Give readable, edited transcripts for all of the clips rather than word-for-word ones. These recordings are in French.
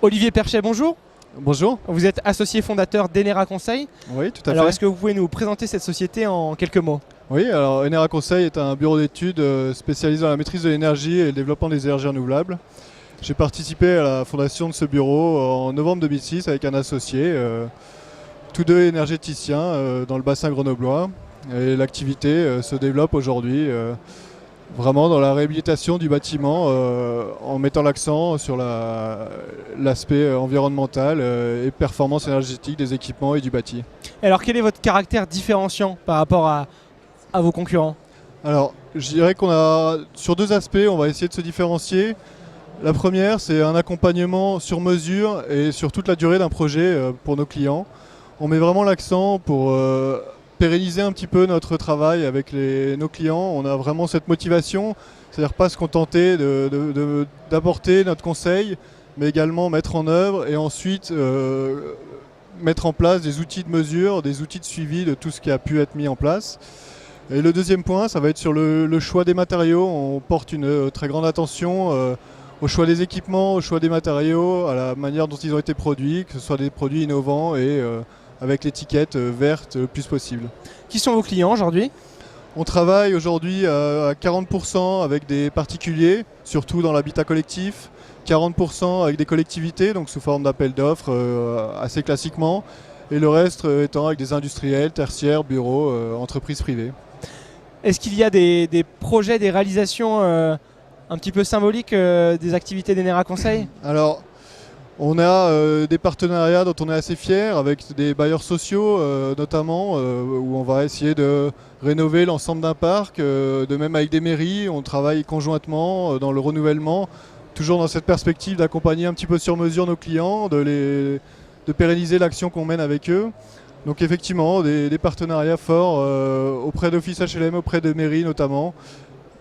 Olivier Perchet, bonjour. Bonjour. Vous êtes associé fondateur d'Enera Conseil. Oui, tout à fait. Alors, est-ce que vous pouvez nous présenter cette société en quelques mots? Oui, alors Enera Conseil est un bureau d'études spécialisé dans la maîtrise de l'énergie et le développement des énergies renouvelables. J'ai participé à la fondation de ce bureau en novembre 2006 avec un associé, tous deux énergéticiens dans le bassin grenoblois. Et l'activité se développe aujourd'hui vraiment dans la réhabilitation du bâtiment en mettant l'accent sur l'aspect environnemental et performance énergétique des équipements et du bâti. Alors, quel est votre caractère différenciant par rapport à vos concurrents? Alors, je dirais qu'on a, sur deux aspects, on va essayer de se différencier. La première, c'est un accompagnement sur mesure et sur toute la durée d'un projet pour nos clients. On met vraiment l'accent pour pérenniser un petit peu notre travail avec nos clients. On a vraiment cette motivation, c'est-à-dire pas se contenter d'apporter notre conseil, mais également mettre en œuvre et ensuite mettre en place des outils de mesure, des outils de suivi de tout ce qui a pu être mis en place. Et le deuxième point, ça va être sur le choix des matériaux. On porte une très grande attention au choix des équipements, au choix des matériaux, à la manière dont ils ont été produits, que ce soit des produits innovants et avec l'étiquette verte le plus possible. Qui sont vos clients aujourd'hui? On travaille aujourd'hui à 40% avec des particuliers, surtout dans l'habitat collectif, 40% avec des collectivités, donc sous forme d'appel d'offres assez classiquement, et le reste étant avec des industriels, tertiaires, bureaux, entreprises privées. Est-ce qu'il y a des projets, des réalisations un petit peu symboliques des activités d'Enera Conseil? Alors, on a des partenariats dont on est assez fiers avec des bailleurs sociaux notamment où on va essayer de rénover l'ensemble d'un parc, de même avec des mairies, on travaille conjointement dans le renouvellement, toujours dans cette perspective d'accompagner un petit peu sur mesure nos clients, de pérenniser l'action qu'on mène avec eux. Donc effectivement, des partenariats forts auprès d'offices HLM, auprès de mairies notamment,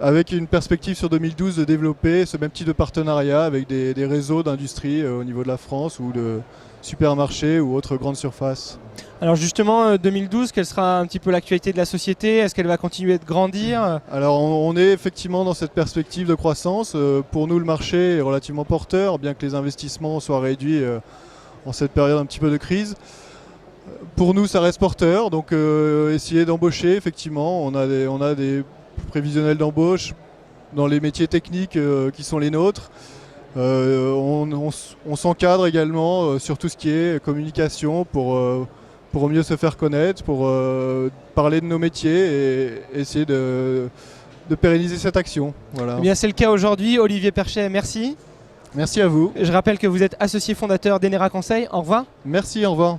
avec une perspective sur 2012 de développer ce même type de partenariat avec des réseaux d'industrie au niveau de la France ou de supermarchés ou autres grandes surfaces. Alors justement, 2012, quelle sera un petit peu l'actualité de la société? Est-ce qu'elle va continuer de grandir? Alors on est effectivement dans cette perspective de croissance. Pour nous, le marché est relativement porteur, bien que les investissements soient réduits en cette période un petit peu de crise. Pour nous, ça reste porteur, donc essayer d'embaucher, effectivement, on a des prévisionnels d'embauche dans les métiers techniques qui sont les nôtres. On s'encadre également sur tout ce qui est communication pour mieux se faire connaître, pour parler de nos métiers et essayer de pérenniser cette action. Voilà. Eh bien, c'est le cas aujourd'hui. Olivier Perchet, merci. Merci à vous. Je rappelle que vous êtes associé fondateur d'Enera Conseil. Au revoir. Merci, au revoir.